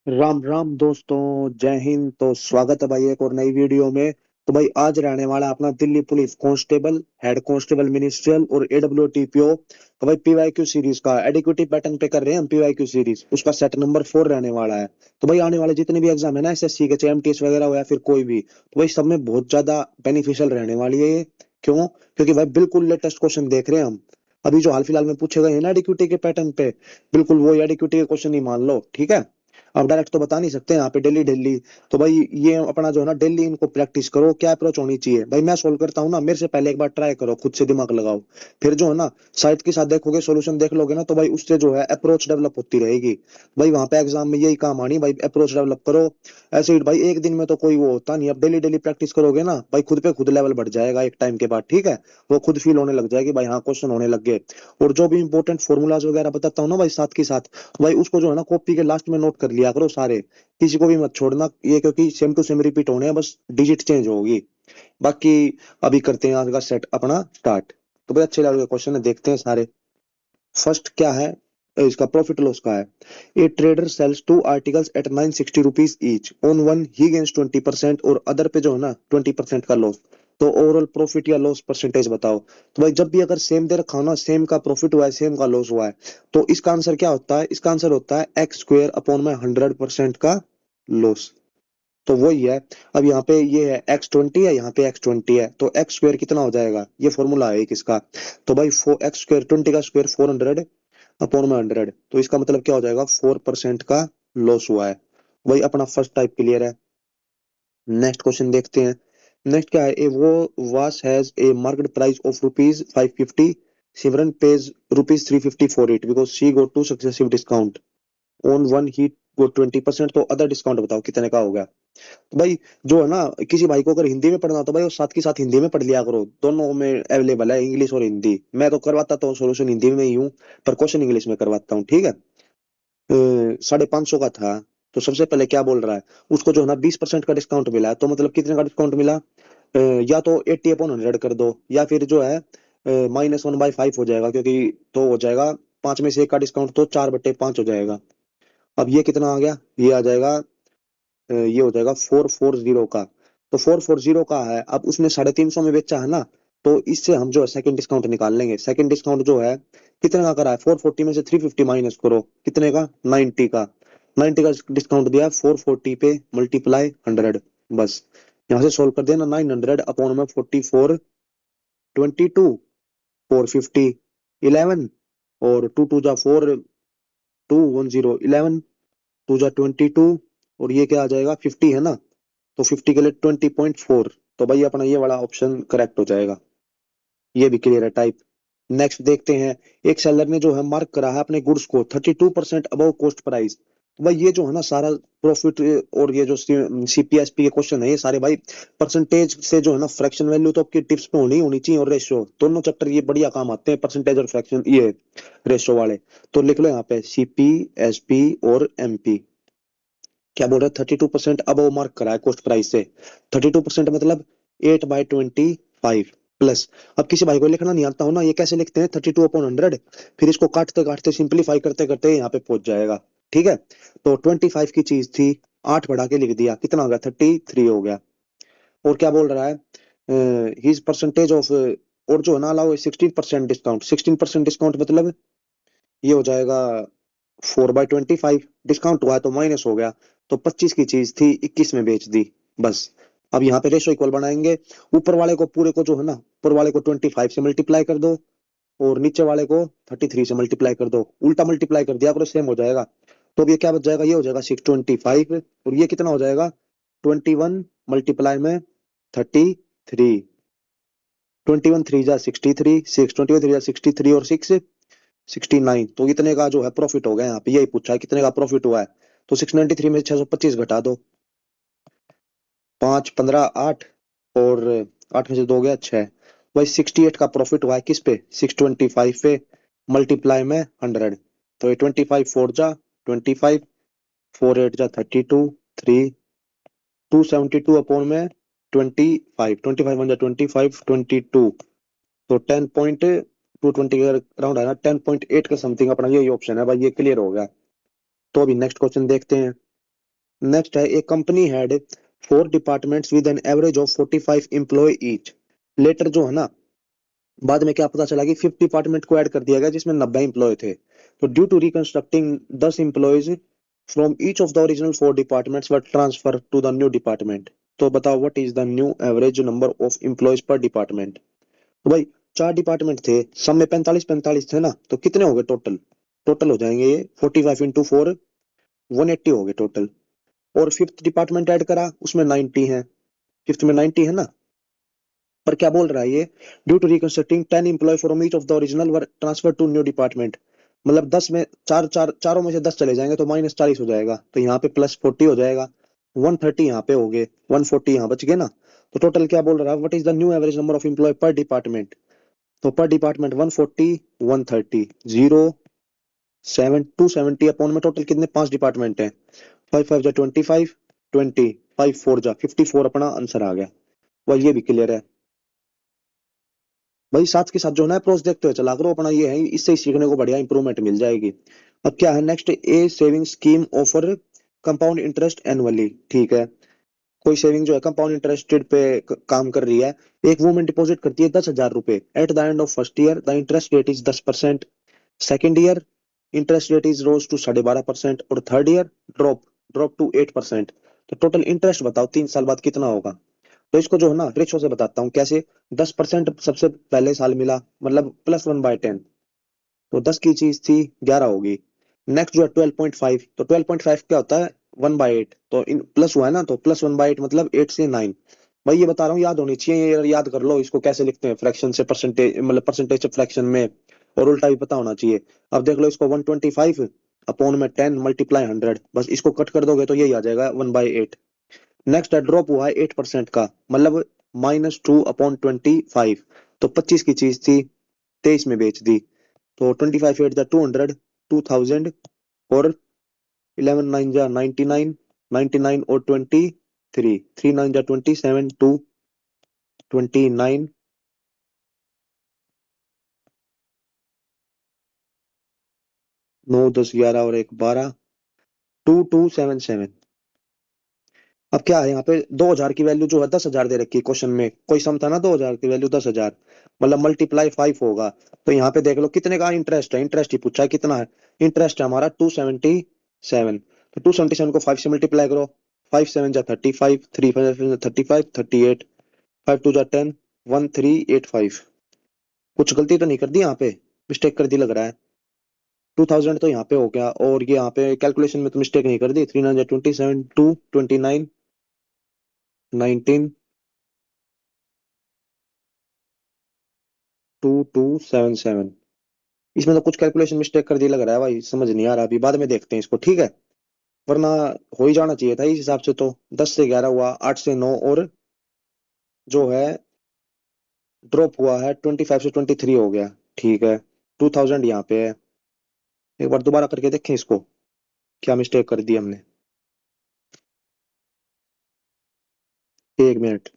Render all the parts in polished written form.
राम राम दोस्तों, जय हिंद। तो स्वागत है भाई एक और नई वीडियो में। तो भाई आज रहने वाला अपना Delhi police constable, head constable ministerial और एडब्ल्यूटीपीओ। तो भाई पीवाईक्यू सीरीज का एडिक्विटी पैटर्न पे कर रहे हैं हम। पीवाईक्यू सीरीज उसका सेट नंबर 4 रहने वाला है। तो भाई आने वाले जितने भी एग्जाम है ना, एसएससी के, चाहे एमटीएस वगैरह हो या फिर कोई भी, तो भाई सब में बहुत ज्यादा बेनिफिशियल रहने वाली है ये। क्यों? क्योंकि भाई बिल्कुल लेटेस्ट क्वेश्चन देख रहे हैं हम। अभी जो हाल फिलहाल में पूछे गए हैं ना एडिक्विटी के पैटर्न पे, बिल्कुल वो एडिक्विटी के क्वेश्चन ही मान लो, ठीक है। अब डायरेक्ट तो बता नहीं सकते यहाँ पे डेली डेली। तो भाई ये अपना जो है ना, डेली इनको प्रैक्टिस करो। क्या अप्रोच होनी चाहिए भाई, मैं सोल्व करता हूँ ना, मेरे से पहले एक बार ट्राई करो, खुद से दिमाग लगाओो। फिर जो है ना, साइट के साथ देखोगे, सॉल्यूशन देख लोगे ना, तो भाई उससे जो है अप्रोच डेवलप होती रहेगी। भाई वहां पे एग्जाम में यही काम आनी, भाई अप्रोच डेवलप करो। ऐसे ही भाई एक दिन में तो कोई वो होता नहीं। अब डेली डेली प्रैक्टिस करोगे ना भाई, खुद पे खुद लेवल बढ़ जाएगा एक टाइम के बाद, ठीक है। वो खुद फील होने लग जाएगी भाई, हाँ क्वेश्चन होने लग गए। और जो भी इंपॉर्टेंट फॉर्मूलाज वगैरह बताता हूँ ना भाई साथ के साथ, तो भाई उसको जो है ना कॉपी के लास्ट में नोट कर लिया करो सारे। किसी को भी मत छोड़ना ये, क्योंकि सेम टू सेम रिपीट होने हैं, बस डिजिट चेंज होगी। बाकी अभी करते हैं आज का सेट अपना स्टार्ट। तो भाई अच्छे लगे क्वेश्चन है, देखते हैं सारे। फर्स्ट क्या है, इसका प्रॉफिट लॉस का है। A trader sells two articles at 960 rupees each, on one he gains 20% और अदर पे जो है ना 20% का लॉस। तो ओवरऑल प्रॉफिट या लॉस परसेंटेज बताओ। तो भाई जब भी अगर सेम दे रखा हो ना, सेम का प्रॉफिट हुआ है, सेम का लॉस हुआ है, तो इसका आंसर क्या होता है? इसका आंसर होता है एक्स स्क्वेयर अपॉन में 100% का लॉस। तो वही है। अब यहाँ पे ये है x20 है, यहाँ पे x20 है, तो एक्स स्क्वायर कितना हो जाएगा? ये फॉर्मूला है एक इसका। तो भाई एक्स स्क्वायर 20 का स्क्वायर 400 अपॉन में 100, तो इसका मतलब क्या हो जाएगा? 4% का लॉस हुआ है। वही अपना फर्स्ट टाइप क्लियर है। नेक्स्ट क्वेश्चन देखते हैं। नेक्स्ट क्या है, ए वो was has a market price of rupees 550, Simran pays rupees 350 for it because she go to successive discount, on one he go 20%, तो अदर डिस्काउंट बताओ कितने का होगा। तो भाई जो है ना, किसी भाई को अगर हिंदी में पढ़ना हो तो भाई वो साथ के साथ हिंदी में पढ़ लिया करो, दोनों में अवेलेबल है, इंग्लिश और हिंदी। मैं तो करवाता तो सोल्यूशन हिंदी में ही हूँ, पर क्वेश्चन इंग्लिश में करवाता हूँ, ठीक है। 550 का था, तो सबसे पहले क्या बोल रहा है? उसको जो है ना 20% का डिस्काउंट मिला है, तो मतलब कितने का डिस्काउंट मिला? या तो 80/100 कर दो, या फिर जो है -1/5 हो जाएगा, क्योंकि तो हो जाएगा 5 में से एक का डिस्काउंट, तो 4/5 हो जाएगा। अब ये कितना आ गया? ये आ जाएगा, ये हो जाएगा 440 का। तो 440 का है, अब उसने 350 में बेचा है ना, तो इससे हम जो है सेकंड डिस्काउंट निकाल लेंगे। सेकंड डिस्काउंट जो है कितने का करा है? 440 में से 350 माइनस करो, कितने का? 90 का। 90 का डिस्काउंट दिया 440 पे, मल्टीप्लाई 100। बस यहाँ से सोल्व कर देना। 900 अपॉन में 44, 22, 450, 11, और 2 2 जा 4, 2 10 11, 2 जा 22, और ये क्या आ जाएगा? 50 है ना, तो 50 के लिए 20.4। तो भाई अपना ये वाला ऑप्शन करेक्ट हो जाएगा। ये भी क्लियर है टाइप। नेक्स्ट देखते हैं। एक सेलर ने जो है मार्क करा है अपने गुड्स को 32% अबव कॉस्ट प्राइस। तो भाई ये जो है ना सारा प्रॉफिट, और ये जो सीपीएसपी के क्वेश्चन है ये सारे भाई परसेंटेज से जो है ना, फ्रैक्शन वैल्यू तो आपकी टिप्स में होनी होनी चाहिए, और रेशियो, दोनों चैप्टर ये बढ़िया काम आते हैं, परसेंटेज और फ्रैक्शन, ये रेशियो वाले। तो लिख लो यहाँ पे सीपीएसपी और एमपी। क्या बोल रहे हैं? 32% अब वो मार्क करा है कॉस्ट प्राइस से। 32% मतलब 8/25 प्लस। अब किसी भाई को लिखना नहीं आता हो ना, ये कैसे लिखते हैं? 32/100, फिर इसको काटते काटते सिंप्लीफाई करते करते यहाँ पे पहुंच जाएगा, ठीक है। तो 25 की चीज थी, 8 बढ़ा के लिख दिया, कितना हो गया? 33 हो गया। और क्या बोल रहा है? हिज परसेंटेज ऑफ, और जो है ना अलाउ 16% डिस्काउंट। 16% डिस्काउंट मतलब ये हो जाएगा 4/25। डिस्काउंट हुआ तो माइनस हो गया, तो 25 की चीज थी 21 में बेच दी। बस। अब यहाँ पे रेशो इक्वल बनाएंगे। ऊपर वाले को पूरे को जो है ना, ऊपर वाले को 25 से मल्टीप्लाई कर दो, और नीचे वाले को 33 से मल्टीप्लाई कर दो। उल्टा मल्टीप्लाई कर दिया करो, सेम हो जाएगा। तो अब ये क्या बच जाएगा? ये हो जाएगा 625, और ये कितना हो जाएगा? 21 मल्टीप्लाई में 33। 21 3 जा 63, 6 21 3 जा 63, और 69। तो इतने का जो है प्रॉफिट हो गया। यहाँ पे यही पूछा है कितने का प्रॉफिट हुआ है। तो 693 में 625 घटा दो, 5 15 8, और 8 में से 2 गया 6। वही 68 का प्रॉफिट हुआ है किस पे? 625 पे, मल्टीप्लाई में 100। तो ये 25 4 जा 25, 4 8 जा 32, 3, 272 अपॉन में 25, 25 1 जा 25, 22, तो 10.220 के अराउंड है ना, 10.8 का समथिंग अपना यही ऑप्शन है भाई, ये क्लियर हो गया। तो अभी नेक्स्ट क्वेश्चन देखते हैं। नेक्स्ट है, a company had 4 departments with an average of 45 employ each. Later जो है ना, बाद में क्या पता चला कि 5 डिपार्टमेंट को ऐड कर दिया गया जिसमें 90 एम्प्लॉय थे। तो due to reconstructing 10 employees from each of the original 4 departments were transfer to the new department. तो बताओ what is the new average number of employees per department. तो भाई 4 डिपार्टमेंट थे, सब में 45 थे ना, तो कितने हो गए टोटल? टोटल हो जाएंगे ये 45 इंटू 4, 180 हो गए टोटल। और 5th डिपार्टमेंट ऐड करा, उसमें 90 है, 5th में 90 है ना। पर क्या बोल रहा है ये, due to reconstructing 10 employ from each of the original were transfer to new department. मतलब 10 में चारों में से 10 चले जाएंगे तो -40 हो जाएगा, तो यहाँ पे +40 हो जाएगा। 130 यहाँ पे हो गए, 140 यहाँ बच गए ना। तो टोटल क्या बोल रहा है, what is the new average number of employ per department. तो पर डिपार्टमेंट 140, 130, 270 अपॉन में टोटल कितने 5 डिपार्टमेंट हैं। 5 5 जा 25, 20, 5 4 जा 54 अपना आंसर आ गया। वह ये भी क्लियर है भाई। साथ के साथ जो है ना अप्रोच देखते हुए चला करो अपना, ये है इससे ही सीखने को बढ़िया इंप्रूवमेंट मिल जाएगी। अब क्या है next, a saving scheme offer compound interest annually. ठीक है, कोई सेविंग जो है कंपाउंड इंटरेस्टेड पे काम कर रही है। एक वुमेन डिपॉजिट करती है 10,000 रुपए। At the end of first year the interest rate is 10%। Second year interest rate is rose to 12.5%। और third year drop drop to 8%। तो टोटल इंटरेस्ट बताओ 3 साल बाद कितना होगा। तो इसको जो है ना रेशो से बताता हूँ कैसे। 10% सबसे पहले साल मिला, मतलब +1/10। तो 10 की चीज थी 11 होगी। नेक्स्ट जो है 12.5, तो 12.5 क्या होता है 1/8। तो इन प्लस हुआ है ना, तो +1/8 मतलब 8 से 9। भाई ये बता रहा हूँ याद होनी चाहिए, ये याद कर लो इसको कैसे लिखते हैं, फ्रैक्शन से परसेंटेज, मतलब परसेंटेज से फ्रैक्शन में। और उल्टा भी पता होना चाहिए। अब देख लो इसको 125 अपॉन में 10 मल्टीप्लाई 100, बस इसको कट कर दोगे तो यही आ जाएगा 1/8। नेक्स्ट है ड्रॉप हुआ है 8% का, मतलब -2/25। तो 25 की चीज थी 23 में बेच दी। तो 25 8 जा 200, 2000। और 11 9 जा 99, 99 और 23, 3 9 जा 27, 2 29, 9 10 11 और 1 12, 2277। अब क्या है यहाँ पे 2,000 की वैल्यू जो है 10,000 दे रखी है क्वेश्चन में, कोई सम था ना 2,000 की वैल्यू 10,000, मतलब मल्टीप्लाई 5 होगा। तो यहाँ पे देख लो कितने का इंटरेस्ट है, इंटरेस्ट ही पूछा है कितना है। इंटरेस्ट है हमारा 277। तो 277 को 5 से मल्टीप्लाई करो। 5 7 जा 35, 3 5 35, 38, 5 2 जा 10, 1385। कुछ गलती तो नहीं कर दी यहाँ पे, मिस्टेक कर दी लग रहा है। 2000 तो यहाँ पे हो गया, और ये यहाँ पे कैलकुलेशन में तो मिस्टेक नहीं कर दी। 3 9 जा 27, 2 29, 19, 2277। इसमें तो कुछ कैलकुलेशन मिस्टेक कर दी लग रहा है भाई, समझ नहीं आ रहा, अभी बाद में देखते हैं इसको, ठीक है। वरना हो ही जाना चाहिए था इस हिसाब से। तो 10 से 11 हुआ, 8 से 9, और जो है ड्रॉप हुआ है 25 से 23 हो गया। ठीक है, 2000 यहाँ पे है। एक बार दोबारा करके देखें इसको, क्या मिस्टेक कर दी हमने। 1 मिनट,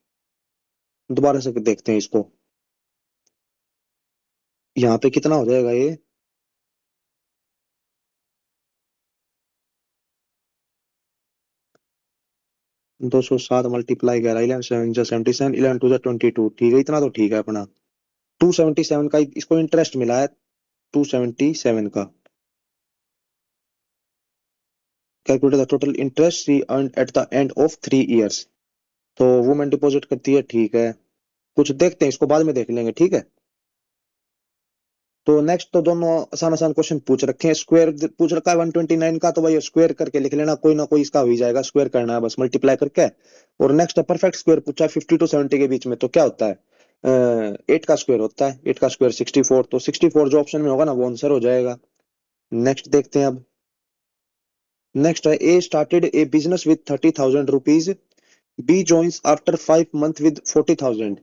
दोबारा से देखते हैं इसको। यहाँ पे कितना हो जाएगा ये, 207 मल्टीप्लाई 11, 11 7 जा 77, 11 2 जा 22। ठीक है, इतना तो ठीक है अपना। 277 का इसको इंटरेस्ट मिला है, 277 का। Calculate the total interest she earn eight the end of 3 years. तो वुमेन डिपॉजिट करती है, ठीक है। कुछ देखते हैं इसको, बाद में देख लेंगे, ठीक है। तो नेक्स्ट तो दोनों आसान आसान क्वेश्चन पूछ रखे हैं। स्क्वायर पूछ रखा है 129 का, तो भाई स्क्वायर करके लिख लेना, कोई ना कोई इसका हो ही जाएगा, स्क्वायर करना है बस मल्टीप्लाई करके। और नेक्स्ट है परफेक्ट स्क्वायर पूछा है 50 टू 70 के बीच में, तो क्या होता है 8 का स्क्वायर होता है, 8 का स्क्वायर 64। तो 64 जो ऑप्शन में होगा ना वो आंसर हो जाएगा। नेक्स्ट देखते हैं अब। नेक्स्ट है, A started a business with 30,000 rupees, B joins after 5 month with 40,000।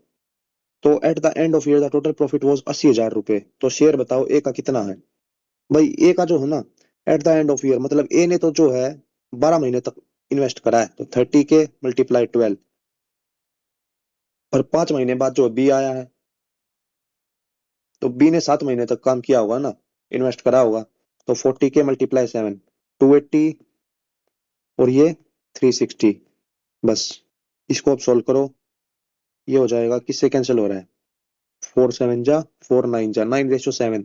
तो at the end of year the total profit was 80,000 रुपए। तो शेयर बताओ ए का कितना है। भाई ए का जो है ना, eight the end of year मतलब ए ने तो जो है 12 महीने तक इन्वेस्ट करा है, तो 30 के मल्टीप्लाई 12। और 5 महीने बाद जो बी आया है, तो बी ने 7 महीने तक काम किया होगा ना, इन्वेस्ट करा होगा। तो 40 के मल्टीप्लाई 7, 280। और ये 360। बस इसको अब सॉल्व करो, ये हो जाएगा, किससे कैंसिल हो रहा है, 4 7 जा 4 9 जा 9:7।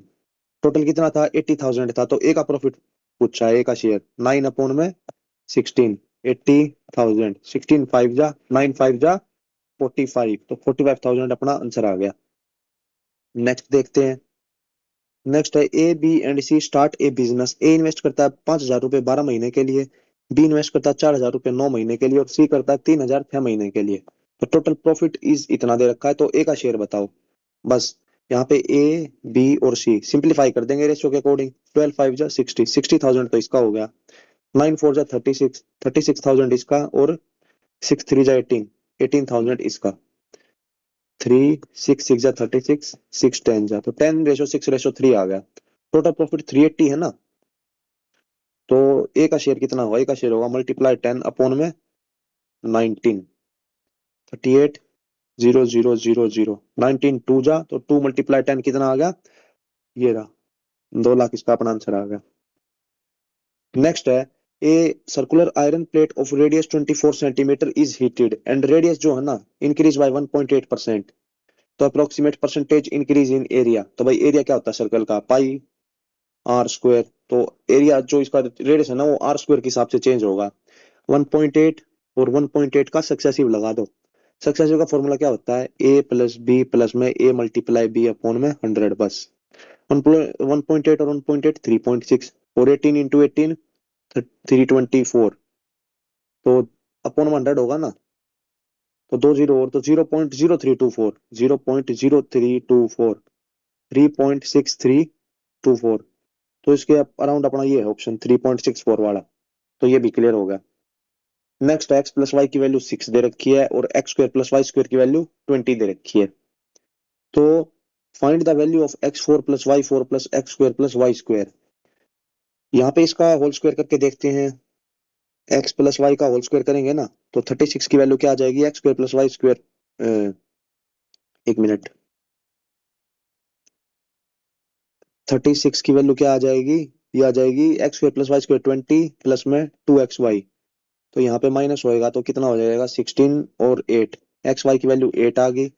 टोटल कितना था, 80,000 था, तो ए का प्रॉफिट पूछा है, ए का शेयर 9/16, 80,000, 16 5 जा 9 5 जा 45, तो 45,000 अपना आंसर आ गया। नेक्स्ट देखते हैं। नेक्स्ट है A B and C start a business. A invest करता है 5,000 रुपए 12 महीने के लिए, बी इन्वेस्ट करता है 4,000 रुपए 9 महीने के लिए, और सी करता है 3,000 6 महीने के लिए। तो टोटल प्रॉफिट इज इतना दे रखा है, तो ए का शेयर बताओ। बस यहाँ पे ए बी और सी सिंप्लीफाई कर देंगे रेशियो के अकॉर्डिंग। 12 5 जा 60, 60,000 तो इसका हो गया, 9 4 जा 36, 36,000 इसका, और 6 3 जा 18, 18,000 इसका। 3 6 6 जा 36, 6 10 जा, तो 10:6:3 आ गया। टोटल प्रॉफिट 380 है ना, तो ए का शेयर कितना होगा, ए का शेयर होगा मल्टीप्लाई 10/19, 38,000,000, 19 2 जा, तो 2 × 10 कितना आ गया, ये रहा 2 लाख, इसका अपना आंसर आ गया। नेक्स्ट है a circular iron plate of radius 24 centimetre is heated and radius जो है ना इंक्रीज बाय 1.8%, तो approximate percentage increase in area. तो भाई एरिया क्या होता है सर्कल का, पाई आर स्क्वायर, तो एरिया जो इसका रेडियस है ना वो आर स्क्वायर के हिसाब से चेंज होगा। 1.8 और 1.8 का सक्सेसिव लगा दो। सक्सेसिव का फॉर्मूला क्या होता है, ए प्लस बी प्लस में ए मल्टीप्लाई बी अपॉन में 100। बस 1.8 और 1.8 3.6, और 18 इंटू 18 324, तो अपॉन 100 होगा ना, तो 2 0 और, तो 0.0324, 0.0324, 3.6324, तो इसके अराउंड अपना ये है ऑप्शन 3.64 वाला, तो ये भी क्लियर हो गया। नेक्स्ट एक्स प्लस वाई की वैल्यू 6 दे रखी है, और x square plus y square की वैल्यू 20 दे रखी है। तो find the value of x4 plus y4 plus x square plus y square. यहाँ पे इसका होल स्क्वायर करके देखते हैं। एक्स प्लस वाई का होल स्क्वायर करेंगे ना, तो 36 की वैल्यू क्या आ जाएगी, x square plus y square, एक मिनट, 36 की वैल्यू क्या आ जाएगी, ये आ जाएगी x square plus y square 20 plus में 2xy, तो यहाँ पे माइनस होएगा, तो कितना हो जाएगा 16 और 8, एक्स वाई की वैल्यू 8 आ गई।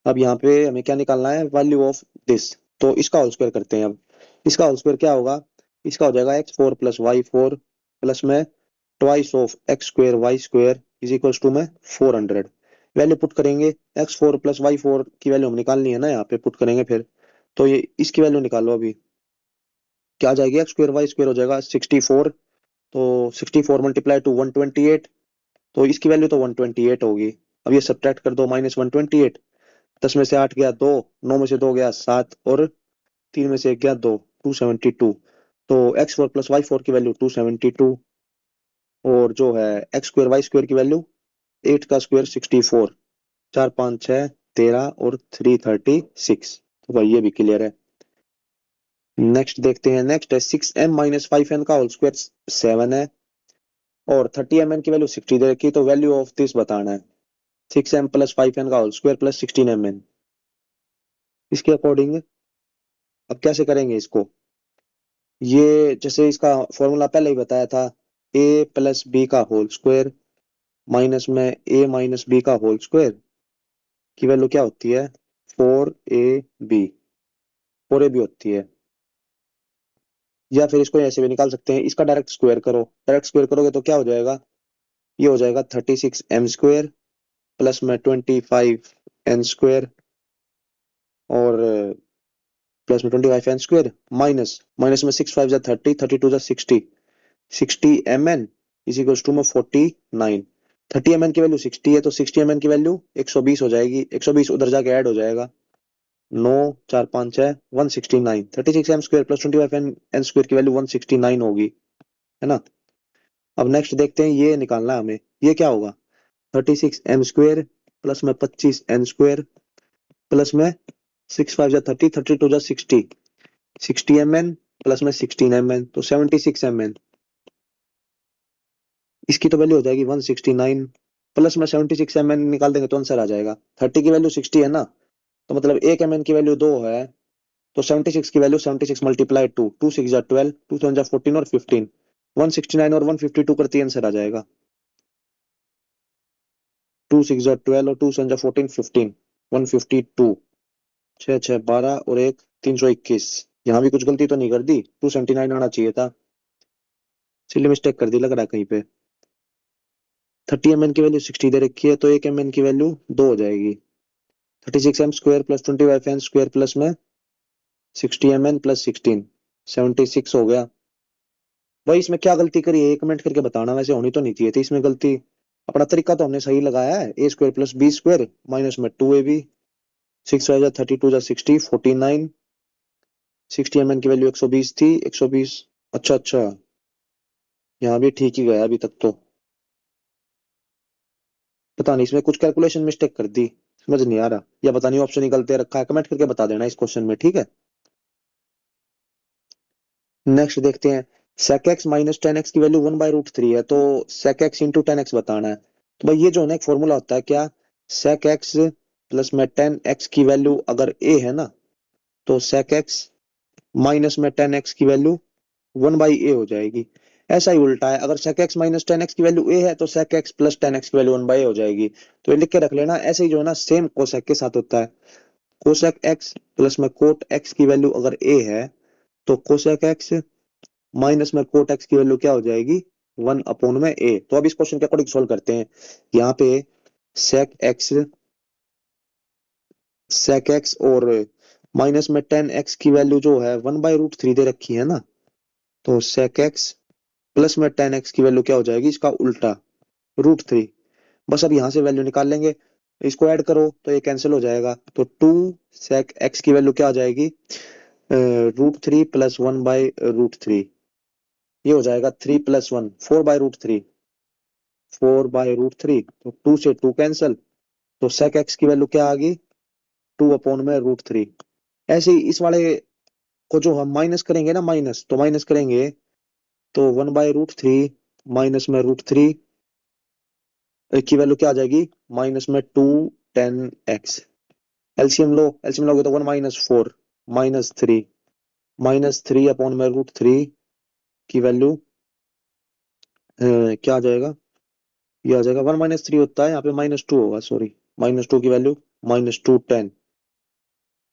अब यहाँ पे हमें क्या निकालना है, वैल्यू ऑफ दिस, तो इसका होल स्क्वायर करते हैं। अब इसका होल स्क्वायर क्या होगा, इसका हो जाएगा x4 प्लस y4 प्लस में twice of x square y square is equals to में 400। वैल्यू पुट करेंगे, x4 प्लस y4 की वैल्यू हम निकालनी है ना, यहाँ पे पुट करेंगे फिर, तो ये इसकी वैल्यू निकालो। अभी क्या आ जाएगी, एक्स स्क्वायर वाई स्क्वायर हो जाएगा 64, तो 64 मल्टीप्लाई टू 128, तो इसकी वैल्यू तो 128 होगी। अब ये सब्ट्रैक्ट कर दो, -128, 10 में से 8 गया 2, 9 में से 2 गया 7, और 3 में से 1 गया 2, 272, तो x4 प्लस y4 की वैल्यू 272, और जो है एक्स स्क्वायर वाई स्क्वायर की वैल्यू 8 का स्क्वायर 64, 4 5 6 13 और 336, तो भाई ये भी क्लियर है। नेक्स्ट देखते हैं। नेक्स्ट है 6m माइनस 5n का होल स्क्वायर 7 है, और 30mn की वैल्यू 60 दे रखी है, तो वैल्यू ऑफ दिस बताना है। 6m प्लस 5n का होल स्क्वायर प्लस 16mn, इसके अकॉर्डिंग अब कैसे करेंगे इसको, ये जैसे इसका फॉर्मूला पहले ही बताया था, a प्लस बी का होल स्क्वायर माइनस में a माइनस बी का होल स्क्वायर की वैल्यू क्या होती है, 4ab, 4ab होती है। या फिर इसको ऐसे भी निकाल सकते हैं, इसका डायरेक्ट स्क्वायर करो, डायरेक्ट स्क्वायर करोगे तो क्या हो जाएगा, ये हो जाएगा 36m स्क्वायर प्लस में 25n स्क्वायर, और प्लस में 25n स्क्वायर, माइनस माइनस में 6 5 जा 30, 32 जा 60, 60mn इज इक्वल्स टू में 49। 30mn की वैल्यू 60 है, तो 60mn की वैल्यू 120 हो जाएगी, 120 उधर जाके ऐड हो जाएगा, 9 4 5 6 169, 36m square plus 25n square की वैल्यू 169 होगी, है ना। अब नेक्स्ट देखते हैं, ये निकालना है हमें, ये क्या होगा, 36m स्क्वायर प्लस में 25n स्क्वायर प्लस में 6 5 जा 30, 32 जा 60, 60mn प्लस में 16mn, तो 76mn, इसकी तो वैल्यू हो जाएगी 169, प्लस में 76mn निकाल देंगे तो आंसर आ जाएगा। 30 की वैल्यू 60 है ना, तो मतलब 1mn की वैल्यू 2 है, तो 76 की वैल्यू 76 मल्टीप्लाई 2, 2 6 जा 12, 2 7 जा 14 और 15, 169 और 152 करती आंसर आ जाएगा। 2 6 12 और 2 7 14 15 152। 6 6 12 और एक 321। यहाँ भी कुछ गलती तो नहीं कर दी, 279 आना चाहिए था, सिली मिस्टेक कर दी लग रहा है कहीं पे। 30 mn की वैल्यू 60 दे रखी है, तो 1 mn की वैल्यू 2 हो जाएगी। 36m² प्लस 25n² प्लस में 60 mn प्लस 16 76 हो गया। भाई इसमें क्या गलती करी है, 1 मिनट करके बताना, वैसे होनी तो नहीं चाहिए थी इसमें गलती। अपना तरीका तो हमने सही लगाया है, a² प्लस b² माइनस में 2ab। 6 32 जा 60 49। 60 mn की वैल्यू 120 थी, 120। अच्छा अच्छा, यहाँ भी ठीक ही गया अभी तक तो। पता नहीं इसमें कुछ कैलकुलेशन मिस्टेक कर दी, समझ नहीं आ रहा, या पता नहीं ऑप्शन ही गलत दे रखा है, कमेंट करके बता देना इस क्वेश्चन में, ठीक है। नेक्स्ट देखते हैं। sec x माइनस 10x की वैल्यू 1/√3 है, तो sec x इंटू 10x बताना है। तो भाई ये जो है ना एक फॉर्मूला होता है क्या, sec x प्लस में 10x की वैल्यू अगर a है ना, तो sec x माइनस में 10x की वैल्यू 1/a हो जाएगी। ऐसा ही उल्टा है, अगर sec x माइनस 10x की वैल्यू a है तो sec x प्लस 10x की वैल्यू 1/a हो जाएगी। तो ये लिख के रख लेना, ऐसे ही जो है ना सेम cosec के साथ होता है। cosec x प्लस में cot x की वैल्यू अगर a है, तो cosec x माइनस में कोट एक्स की वैल्यू क्या हो जाएगी, 1/a। तो अब इस क्वेश्चन के अकॉर्डिंग सोल्व करते हैं। यहाँ पे sec x और माइनस में 10x की वैल्यू जो है 1/√3 दे रखी है ना, तो sec x प्लस में 10x की वैल्यू क्या हो जाएगी, इसका उल्टा √3। बस अब यहाँ से वैल्यू निकाल लेंगे, इसको ऐड करो तो ये कैंसिल हो जाएगा, तो 2 sec x की वैल्यू क्या हो जाएगी, √3 प्लस 1/√3। ये हो जाएगा 3 प्लस 1 4/√3। 4/√3, तो 2 से 2 कैंसल, तो sec x की वैल्यू क्या आ गई, 2/√3। ऐसे ही इस वाले को जो हम माइनस करेंगे ना, माइनस तो माइनस करेंगे तो 1/√3 माइनस में √3 की वैल्यू क्या आ जाएगी, माइनस में 2 10x। एलसीएम लो, एलसीएम लोगे तो 1 माइनस 4 माइनस 3 अपॉन में √3 की वैल्यू क्या आ जाएगा, ये आ जाएगा 1 - 3 होता है, यहाँ पे -2 होगा, सॉरी। -2 की वैल्यू -2 10,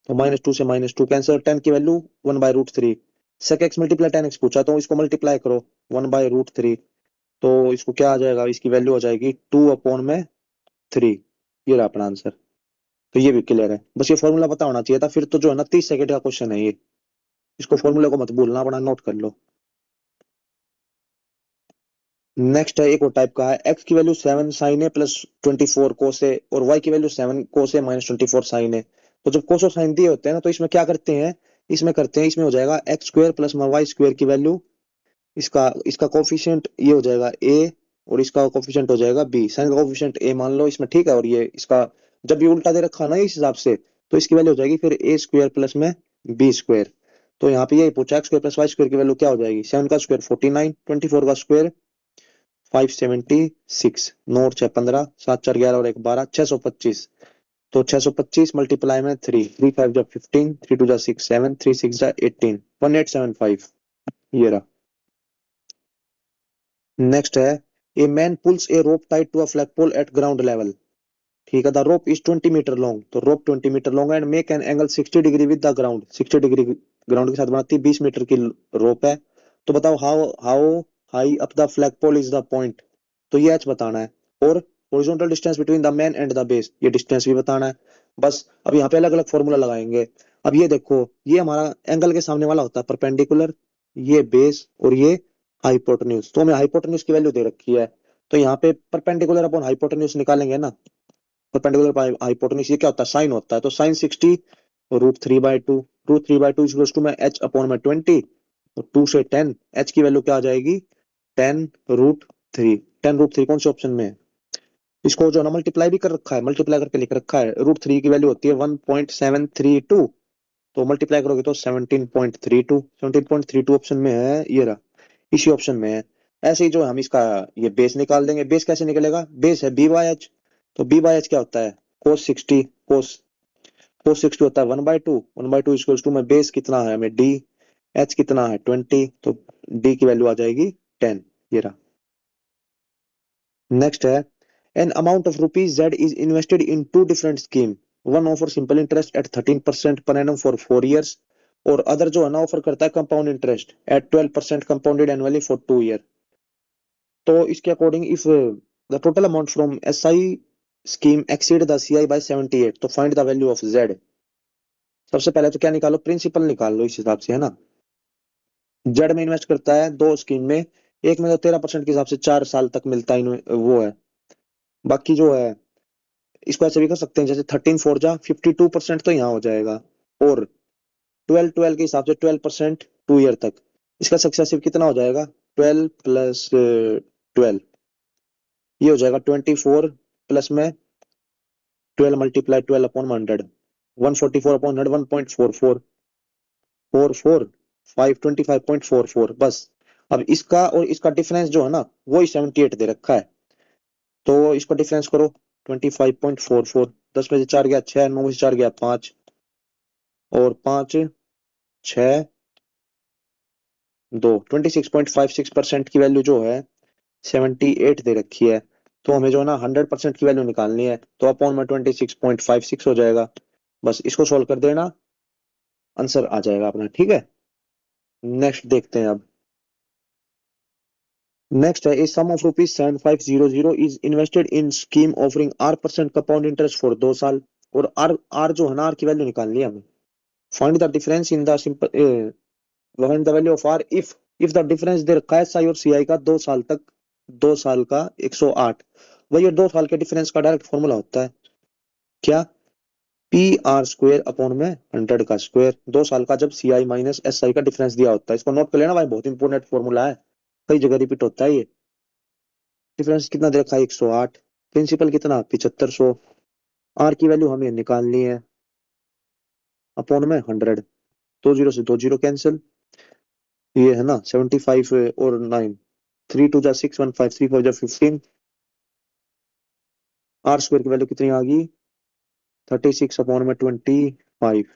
तो -2 से -2 कैंसिल, 10 की value 1/√3। sec x multiply 10x पूछा, तो इसको मल्टीप्लाई करो 1/√3, तो इसको क्या आ जाएगा, इसकी वैल्यू हो जाएगी 2/3। ये रहा अपना आंसर। तो ये भी क्लियर है, बस ये फॉर्मूला पता होना चाहिए था, फिर तो जो है ना 30 सेकंड का क्वेश्चन है ये। इसको फॉर्मूला को मत भूलना, अपना नोट कर लो। नेक्स्ट है, एक और टाइप का है, x की वैल्यू 7 साइन ए प्लस 24 कोस ए और y की वैल्यू 7 कोस ए माइनस 24 साइन ए। तो जब कोस और साइन दिए होते हैं ना, तो इसमें क्या करते हैं, इसमें हो जाएगा x² प्लस y² की वैल्यू, इसका इसका कोफिशिएंट ये हो जाएगा a, और इसका कोफिशिएंट हो जाएगा b। साइन का कोफिशिएंट a मान लो इसमें, ठीक है, और ये इसका जब ये उल्टा दे रखा ना इस हिसाब से, तो इसकी वैल्यू हो जाएगी फिर a² प्लस में b²। तो यहाँ पे यही पूछा, x² प्लस y² की वैल्यू क्या हो जाएगी, 7 का स्क्वायर 49, 24 का स्क्वायर 576, 9 और 6 15, 7 4 11 और 1 12, 625। तो 625 मल्टीप्लाई में 3, 3 5 जा 15, 3 2 जा 6 7, 3 6 जा 18, 1875। ये रहा। नेक्स्ट है, a man pulls a rope tied to a flag pole at ground level. ठीक है, the rope is 20 metre long, तो rope 20 metre long and make an angle 60 degree with the ground. 60 degree ground के साथ बनाती है, 20 metre की रोप है। तो बताओ how how high up the flag pole is the point. तो ये एच बताना है, और horizontal distance between the man and the base, ये डिस्टेंस भी बताना है। बस अब यहाँ पे अलग अलग फॉर्मूला लगाएंगे। अब ये देखो, ये हमारा एंगल के सामने वाला होता है परपेंडिकुलर, ये बेस और ये हाइपोटेन्यूज। तो हमें हाइपोटेन्यूज की वैल्यू दे रखी है, तो यहाँ पे परपेंडिकुलर अपॉन हाइपोटेन्यूज निकालेंगे ना। परपेंडिकुलर बाय हाइपोटेन्यूज ये क्या होता है, साइन होता है, तो साइन 60 √3/2, √3/2 इक्वल्स टू में h अपॉन में 20, तो 2 से 10, h की वैल्यू क्या आ जाएगी, 10√3। 10√3 कौन से ऑप्शन में है, इसको जो ना मल्टीप्लाई भी कर रखा है, मल्टीप्लाई करके लिख रखा है, √3 की वैल्यू होती है 1.732, तो मल्टीप्लाई करोगे तो 17.32, 17.32 ऑप्शन में है, ये रहा, इसी ऑप्शन में है। ऐसे ही जो हम इसका ये बेस निकाल देंगे, बेस कैसे निकलेगा, बेस है b/h, तो b/h क्या होता है, cos 60, cos 60 होता है 1/2, 1/2 इक्वल्स टू में बेस कितना है हमें d, h कितना है 20, तो d की वैल्यू आ जाएगी 10, ये रहा। नेक्स्ट है an amount of rupees Z is invested in two different scheme, one offer simple interest at 13% per annum for 4 years और अदर जो है ना ऑफर करता है compound interest at 12% compounded annually for 2 year। तो इसके according if the total amount from S I scheme exceed the C I by 78, तो find the value of Z. सबसे पहले तो क्या निकालो, प्रिंसिपल निकाल लो इस हिसाब से, है ना। जेड में इन्वेस्ट करता है दो स्कीम में, एक में तो 13% के हिसाब से 4 साल तक मिलता है, वो है। बाकी जो है इसको ऐसे भी कर सकते हैं, जैसे 13 4 जा 52% तो यहाँ हो जाएगा, और 12 12 के हिसाब से 12% 2 year तक। इसका सक्सेसिव कितना हो जाएगा, 12 प्लस 12, ये हो जाएगा 24 प्लस में 12 मल्टीप्लाई 12/100, 144/100, 1.4444 बस। अब इसका और इसका डिफरेंस जो है ना वो ही 78 दे रखा है, तो इसका डिफरेंस करो 25.44, 10 में से 4 गया 6, 9 में से 4 गया 5, और 5 6 2, 26.56% की वैल्यू जो है 78 दे रखी है। तो हमें जो है ना 100% की वैल्यू निकालनी है, तो अपॉन में 26.56 हो जाएगा। बस इसको सोल्व कर देना, आंसर आ जाएगा अपना, ठीक है। नेक्स्ट देखते हैं अब। नेक्स्ट है a sum of rupees 7500 is invested in scheme offering R% compound interest for 2 साल, और आर जो है ना, आर की वैल्यू निकालनी है हमें। Find the difference in the simple, find the value of R if the difference there cash I और सी आई का 2 साल तक, 2 साल का 108। वही, ये 2 साल के डिफरेंस का डायरेक्ट फॉर्मूला होता है क्या, पी आर स्क्वायर अपॉन में 100 का स्क्वायर। 2 साल का जब सी आई माइनस एस आई का डिफरेंस दिया होता है, इसको नोट कर लेना भाई, बहुत इंपॉर्टेंट फॉर्मूला है, कई जगह रिपीट होता है ये। डिफरेंस कितना दे रखा है, 108, प्रिंसिपल कितना 7500, आर की वैल्यू हमें निकालनी है अपॉन में 100, 2 0 से 2 0 कैंसिल, ये है ना 75 और 9, 3 2 जा 6, 1 5 3 4 जा 15, आर स्क्वायर की वैल्यू कितनी आ गई 36 अपॉन में 25,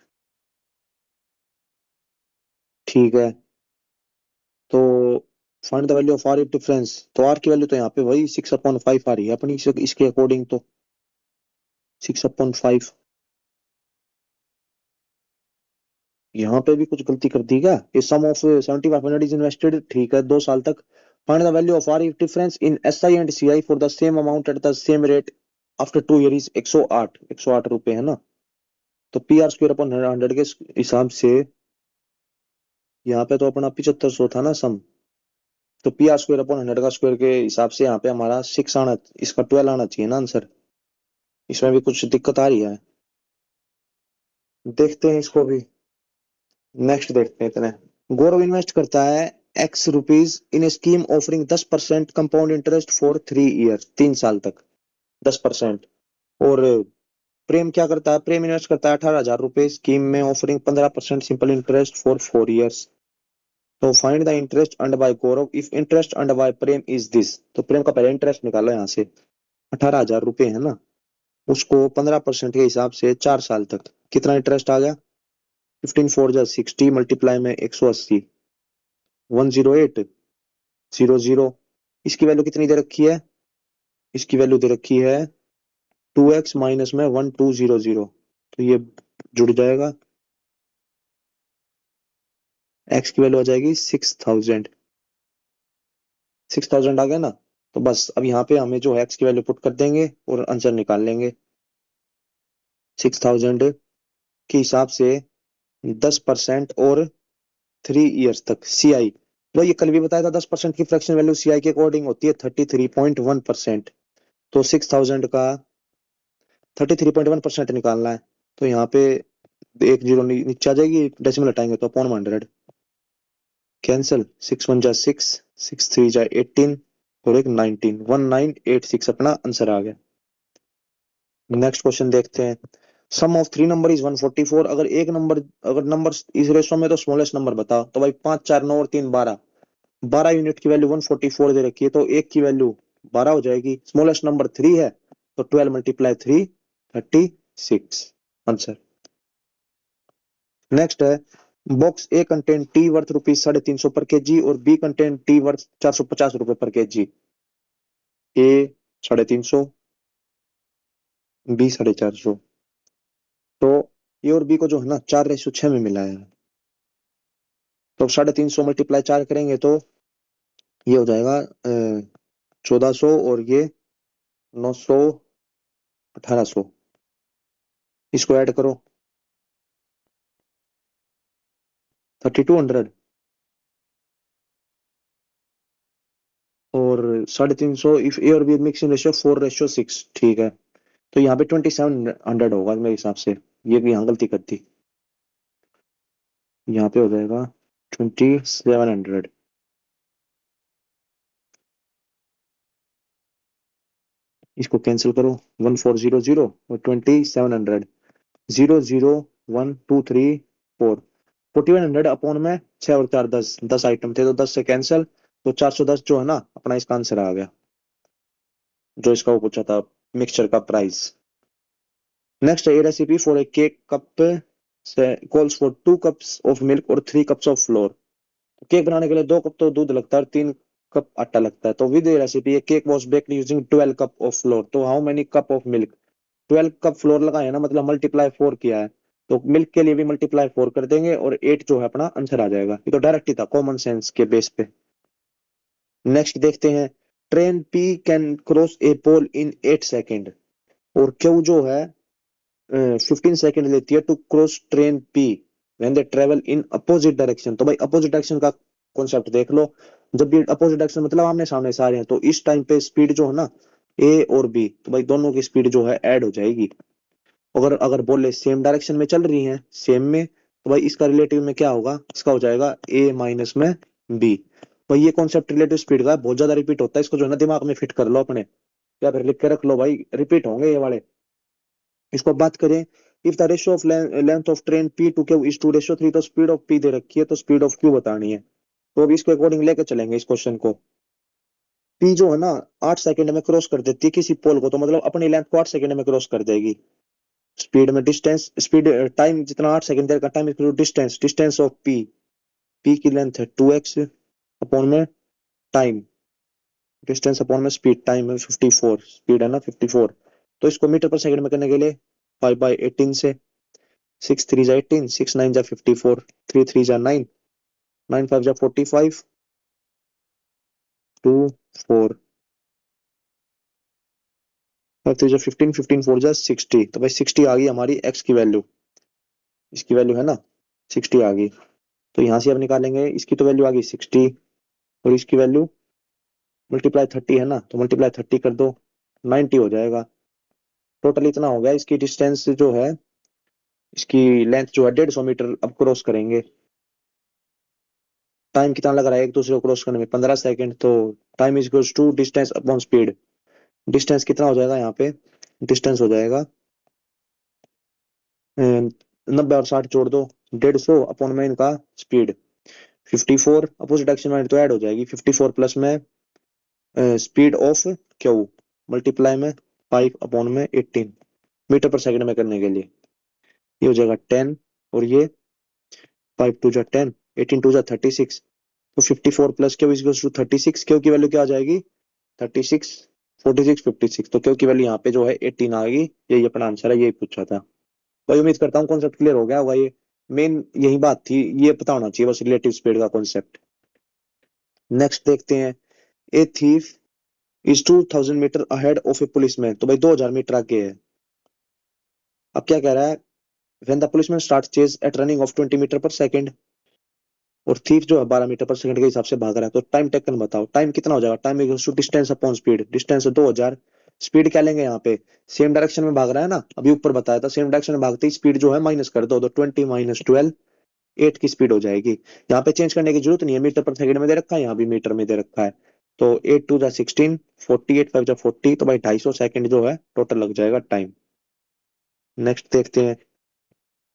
ठीक है। तो find the value of R if difference, तो आर की वैल्यू तो यहाँ पे वही 6/5 आ रही है अपनी, इसके अकॉर्डिंग तो 6/5। यहाँ पे भी कुछ गलती कर दी क्या, ये सम ऑफ 7500 इज इन्वेस्टेड, ठीक है 2 साल तक। Find the value of R if difference in S I and C I for the same amount at the same rate after 2 years is 108 रुपए, है ना। तो पी आर स्क्वायर अपॉन 100 के हिसाब से यहाँ पे तो अपना 7500 था ना सम, तो पी आर स्क्वायर अपॉन 100 का स्क्वायर के हिसाब से यहाँ पे हमारा 6 आना, इसका 12 आना चाहिए ना आंसर। इसमें भी कुछ दिक्कत आ रही है, देखते हैं इसको भी। नेक्स्ट देखते हैं इतने। गौरव इन्वेस्ट करता है x rupees in A scheme offering 10% compound interest for 3 years, 3 साल तक 10%। और प्रेम क्या करता है, प्रेम इन्वेस्ट करता है 18,000 रुपए स्कीम में offering 15% simple interest for 4 years। तो find the interest earned by Gaurav if interest earned by Prem is this. तो प्रेम का पहले इंटरेस्ट निकालो यहाँ से, 18,000 रुपए है ना, उसको 15% के हिसाब से 4 साल तक कितना इंटरेस्ट आ गया, 15 4 जा 60 मल्टीप्लाई में 180, 10800। इसकी वैल्यू कितनी दे रखी है, इसकी वैल्यू दे रखी है 2x माइनस में 1200, तो ये जुड़ जाएगा, x की वैल्यू आ जाएगी 6000, 6000 आ गया ना। तो बस अब यहाँ पे हमें जो है x की वैल्यू पुट कर देंगे और आंसर निकाल लेंगे। 6000 के हिसाब से 10% और 3 years तक सी आई, तो ये कल भी बताया था 10% की फ्रैक्शन वैल्यू सी आई के अकॉर्डिंग होती है 33.1%। तो 6000 का 33.1% निकालना है, तो यहाँ पे एक जीरो नीचे आ जाएगी, डेसिमल हटाएंगे तो अपॉन 100 कैंसिल, 6 1 जा 6, 6 3 जा 18 और एक 19, 1986 अपना आंसर आ गया। नेक्स्ट क्वेश्चन देखते हैं। सम ऑफ 3 नंबर इज 144, अगर एक नंबर, अगर नंबर इस रेशो में तो स्मॉलेस्ट नंबर बताओ। तो भाई 5 4 9 और 3 12, 12 यूनिट की वैल्यू 144 दे रखी है, तो एक की वैल्यू 12 हो जाएगी। स्मॉलेस्ट नंबर 3 है, तो 12 मल्टीप्लाई 3 36 आंसर। नेक्स्ट है box a content T worth rupees 350 पर केजी और बी कंटेंट टी वर्थ 450 रुपए पर केजी। ए 350, बी 450। तो ए और बी को जो है ना 4:6 में मिला है। तो 350 मल्टीप्लाई 4 करेंगे तो ये हो जाएगा 1400 और ये 900, 1800। इसको ऐड करो 3200 और 350 इफ ए और बी मिक्सिंग रेशियो 4:6। ठीक है, तो यहाँ पे 2700 होगा मेरे हिसाब से। ये भी यहाँ गलती कर दी। यहाँ पे हो जाएगा 2700। इसको कैंसिल करो, 1400 और 2700, 00123 4। 4100 अपॉन में 6 और 4 10, 10 आइटम थे तो 10 से कैंसिल। तो 410 जो है ना अपना इसका आंसर आ गया, जो इसका वो पूछा था मिक्सचर का price. Next A recipe for a cake cup calls for 2 cups of milk और 3 कप्स ऑफ फ्लोर। केक बनाने के लिए 2 कप तो दूध लगता है और 3 कप आटा लगता है। तो with recipe cake was baked using 12 cup of flour, तो how many cup of milk. 12 cup flour लगाए ना, मतलब मल्टीप्लाई 4 किया है, तो मिल्क के लिए भी मल्टीप्लाई 4 कर देंगे और 8 जो है अपना आंसर आ जाएगा। ये तो डायरेक्ट ही था, कॉमन सेंस के बेस पे। नेक्स्ट देखते हैं, train P can cross a pole in 8 second, और क्यू जो है 15 सेकेंड लेती है to cross train P when they travel in opposite direction. तो भाई अपोजिट डायरेक्शन का कॉन्सेप्ट देख लो। जब भी अपोजिट डायरेक्शन मतलब आमने सामने से आ रहे हैं, तो इस टाइम पे स्पीड जो है ना ए और बी, तो भाई दोनों की स्पीड जो है ऐड हो जाएगी। अगर अगर बोले सेम डायरेक्शन में चल रही हैं, सेम में, तो भाई इसका रिलेटिव में क्या होगा, इसका हो जाएगा ए माइनस में बी। भाई ये कॉन्सेप्ट रिलेटिव स्पीड का बहुत ज्यादा रिपीट होता है, इसको जो है ना दिमाग में फिट कर लो अपने, या फिर लिख के रख लो भाई, रिपीट होंगे ये वाले। इसको बात करें, if the ratio of length of train P to Q is 2:3, तो स्पीड ऑफ पी दे रखी है, तो स्पीड ऑफ क्यू बतानी है। तो अभी इसके अकॉर्डिंग लेके चलेंगे इस क्वेश्चन को। पी जो है ना 8 सेकंड में क्रॉस कर देती है किसी पोल को, तो मतलब अपनी लेंथ को 8 सेकंड में क्रॉस कर देगी। स्पीड में डिस्टेंस, स्पीड टाइम जितना 8 सेकंड देर का time equal to distance, distance of P, P की लेंथ है 2x अपॉन में टाइम, डिस्टेंस अपॉन में स्पीड, टाइम है 54, स्पीड है ना 54। तो इसको मीटर पर सेकंड में करने के लिए 5/18 से, 6 3 जा 18, 6 9 जा 54, 3 3 जा 9, 9 5 जा 45, 2 4, 5 3 जा 15, 15 4 जा 60। तो भाई 60 आ गई हमारी एक्स की वैल्यू, इसकी वैल्यू है ना 60 आ गई। तो यहां से अब निकालेंगे, इसकी तो वैल्यू आ गई 60 और इसकी वैल्यू मल्टीप्लाई 30 है ना, तो मल्टीप्लाई 30 कर दो, 90 हो जाएगा। टोटल इतना हो गया। इसकी डिस्टेंस जो है, इसकी लेंथ जो है 150 मीटर अब क्रॉस करेंगे। टाइम कितना लग रहा है एक दूसरे को क्रॉस करने में, 15 सेकंड। तो time is equals to distance upon speed. Distance कितना हो जाएगा यहाँ पे, डिस्टेंस हो जाएगा 90 और 60 जोड़ दो, 150 अपॉन में इनका स्पीड 54, अपोजिट डायरेक्शन में तो ऐड हो जाएगी 54 प्लस में स्पीड ऑफ क्यू मल्टीप्लाई में 5 अपॉन में 18 मीटर पर सेकंड में करने के लिए, ये हो जाएगा 10 और ये 5 2 जा 10, 18 2 जा 36। तो 54 plus Q is to 36, Q की वैल्यू क्या आ जाएगी 36, 46 56। तो क्यू की वैल्यू यहाँ पे जो है 18 आ गई। यही अपना आंसर है, यही पूछा था भाई। उम्मीद करता हूँ कॉन्सेप्ट क्लियर हो गया होगा। ये मेन यही बात थी, ये पता होना चाहिए बस रिलेटिव स्पीड का कॉन्सेप्ट। नेक्स्ट देखते हैं, a thief is 2000 metre ahead of a policeman. तो भाई 2000 मीटर आगे है। अब क्या कह रहा है, when the policeman start chase at running of 20 metre per second, और थीफ जो है 12 मीटर पर सेकंड के हिसाब से भाग रहा है, तो टाइम टेकन बताओ। टाइम कितना हो जाएगा, time equals to distance upon speed, distance है 2000, स्पीड क्या लेंगे यहाँ पे, सेम डायरेक्शन में भाग रहा है ना, अभी ऊपर बताया था सेम डायरेक्शन में भागते ही स्पीड जो है माइनस कर दो, तो 20 माइनस 12 8 की स्पीड हो जाएगी। यहाँ पे चेंज करने की जरूरत नहीं है, मीटर पर सेकंड में दे रखा है, यहाँ भी मीटर में दे रखा है। तो 8 2 जा 16, 48 5 जा 40, तो भाई 250 सेकंड जो है टोटल लग जाएगा टाइम। नेक्स्ट देखते हैं,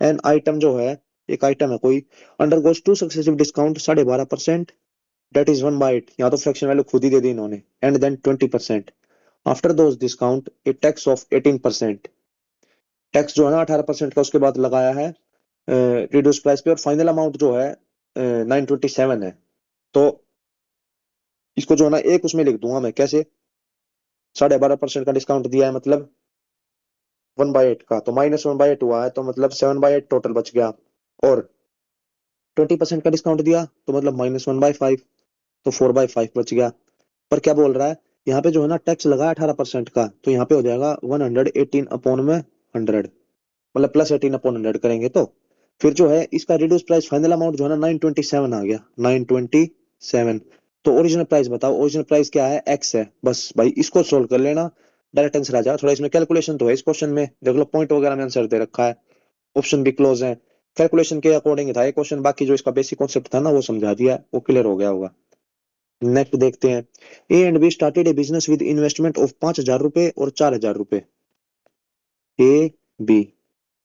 एन आइटम जो है, एक आइटम है कोई, under goes to successive discount 12.5%, that is 1/8, यहाँ तो फ्रैक्शन वैल्यू खुद ही दे दी इन्होंने, and then 20%। After those discount a tax of 18%, tax जो है ना 18% का उसके बाद लगाया है रिड्यूस प्राइस पे, और फाइनल अमाउंट जो है 927 है। तो इसको जो है ना एक उसमें लिख दूंगा मैं, कैसे? 12.5% का डिस्काउंट दिया है, मतलब 1/8 का, तो -1/8 हुआ है, तो मतलब 7/8 टोटल बच गया। और 20% का डिस्काउंट दिया तो मतलब -1/5, तो 4/5 बच गया। पर क्या बोल रहा है यहाँ पे, जो है ना टैक्स लगा है 18% का, तो यहाँ पे हो जाएगा 118 अपॉन में 100, मतलब +18/100 करेंगे तो फिर जो है इसका रिड्यूस प्राइस फाइनल अमाउंट जो है ना 927 आ गया, 927। तो ओरिजिनल प्राइस बताओ, ओरिजिनल प्राइस क्या है? एक्स है। बस भाई इसको सोल्व कर लेना, डायरेक्ट आंसर आ जाएगा। थोड़ा इसमें कैलकुलेशन तो है इस क्वेश्चन में, देख लो पॉइंट वगैरह में आंसर दे रखा है, ऑप्शन भी क्लोज है, कैलकुलेशन के अकॉर्डिंग था ये क्वेश्चन, बाकी जो इसका बेसिक कॉन्सेप्ट था ना वो समझा दिया, वो क्लियर हो गया होगा। नेक्स्ट देखते हैं, A and be started a business with investment of 5,000 रुपए और 4,000 रुपए। ए बी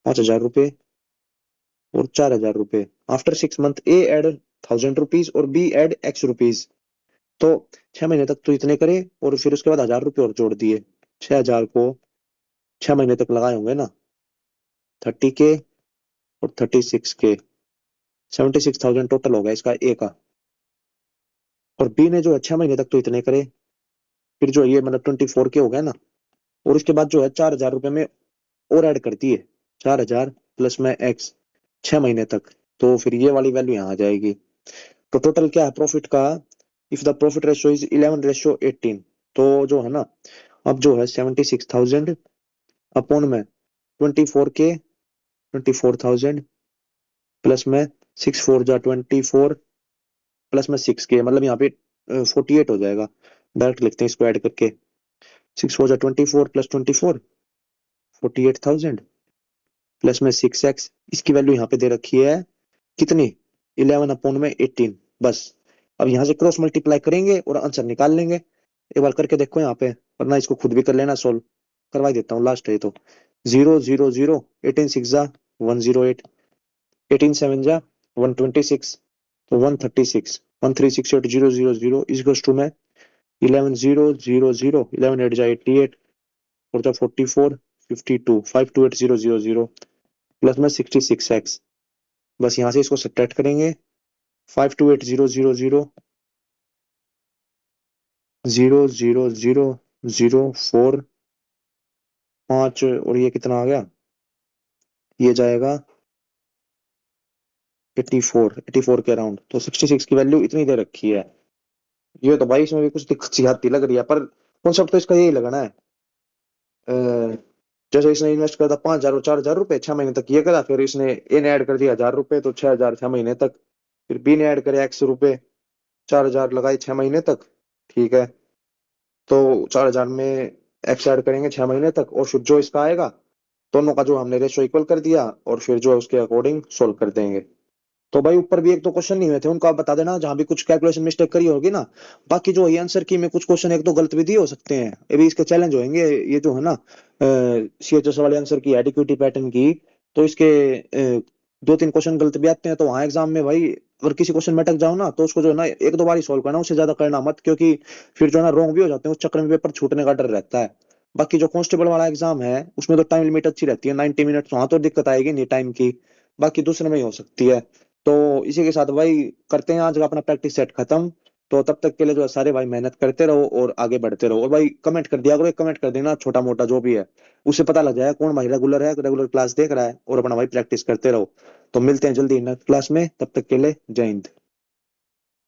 5,000 रुपए और 4,000 रुपए। आफ्टर 6 मंथ ए एड 1,000 रुपीज और बी एड एक्स रुपीज। तो 6 महीने तक तो इतने करे, और फिर उसके बाद 1,000 रुपए और जोड़ दिए। 6,000 को 6 महीने तक लगाए होंगे ना, 30K और 36K, 76,000 टोटल हो गया इसका ए का। और बी ने जो है 6 महीने तक तो इतने करे, फिर जो ये मतलब 24K हो गया ना, और उसके बाद जो है 4,000 रुपए में और ऐड कर दिए, 4,000 प्लस में एक्स, 6 महीने तक, तो फिर ये वाली वैल्यू यहाँ आ जाएगी। तो टोटल क्या है प्रॉफिट का? If the profit ratio is 11:18, तो जो है ना अब जो है 76,000 अपॉन में 24K, 24,000 प्लस में 6 4 जा 24 प्लस में 6K, मतलब यहाँ पे 48 हो जाएगा। डायरेक्ट लिखते हैं इसको ऐड करके, 6 4 जा 24 प्लस 24, 48,000 प्लस में 6x, इसकी वैल्यू यहाँ पे दे रखी है कितनी? 11/18। बस अब यहाँ से क्रॉस मल्टीप्लाई करेंगे और आंसर निकाल लेंगे। एक बार करके देखो यहाँ पे, वरना इसको खुद भी कर लेना, सोल्व करवा ही देता हूँ, लास्ट है तो। 0 0 0, 18 6 जा 108, 18 7 जा 126, तो 136, 1368000 इज टू में 11 0 0 0, 11 8 जा 88, और जा 44 52 528000 प्लस में 66x। बस यहाँ से इसको सब्ट्रैक्ट करेंगे, 528000 0 0 0 0 4 5, और ये कितना आ गया? ये जाएगा 84 के अराउंड, तो 66 की वैल्यू इतनी दे रखी है। ये तो भाई इसमें भी कुछ दिक्कत सी आती लग रही है, पर कॉन्सेप्ट तो इसका यही लगना है। जैसे इसने इन्वेस्ट कर दिया 5,000 और 4,000 रुपए, 6 महीने तक ये करा, फिर इसने ए ने ऐड कर दिया 1,000 रुपए, तो 6,000 6 महीने तक। फिर बी ने ऐड करे x रुपए, 4,000 लगाए 6 महीने तक, ठीक है। तो 4,000 में एक्स ऐड करेंगे 6 महीने तक, और फिर जो इसका आएगा, दोनों का जो हमने रेशो इक्वल कर दिया, और फिर जो है उसके अकॉर्डिंग सोल्व कर देंगे। तो भाई ऊपर भी एक दो क्वेश्चन नहीं हुए थे, उनको आप बता देना जहां भी कुछ कैलकुलेशन मिस्टेक करी होगी ना। बाकी जो ये आंसर की में कुछ क्वेश्चन एक दो गलत भी दिए हो सकते हैं, ये भी इसके चैलेंज होंगे। ये जो है ना CHS वाले आंसर की एडिक्विटी पैटर्न की, तो इसके 2 3 क्वेश्चन गलत भी आते हैं, तो वहां एग्जाम में भाई अगर किसी क्वेश्चन में अटक जाओ ना, तो उसको जो है ना एक दो बार ही सोल्व करना, उससे ज्यादा करना मत, क्योंकि फिर जो है ना रॉन्ग भी हो जाते हैं, उस चक्कर में पेपर छूटने का डर रहता है। बाकी जो कांस्टेबल वाला एग्जाम है उसमें तो टाइम लिमिट अच्छी रहती है, 90 मिनट, वहां तो दिक्कत आएगी नहीं टाइम की, बाकी दूसरे में ही हो सकती है। तो इसी के साथ भाई करते हैं आज का अपना प्रैक्टिस सेट खत्म। तो तब तक के लिए जो है सारे भाई मेहनत करते रहो और आगे बढ़ते रहो, और भाई कमेंट कर दिया करो, एक कमेंट कर देना छोटा मोटा जो भी है, उससे पता लग जाएगा कौन भाई रेगुलर है, रेगुलर क्लास देख रहा है, और अपना भाई प्रैक्टिस करते रहो। तो मिलते हैं जल्दी नेक्स्ट क्लास में, तब तक के लिए जय हिंद।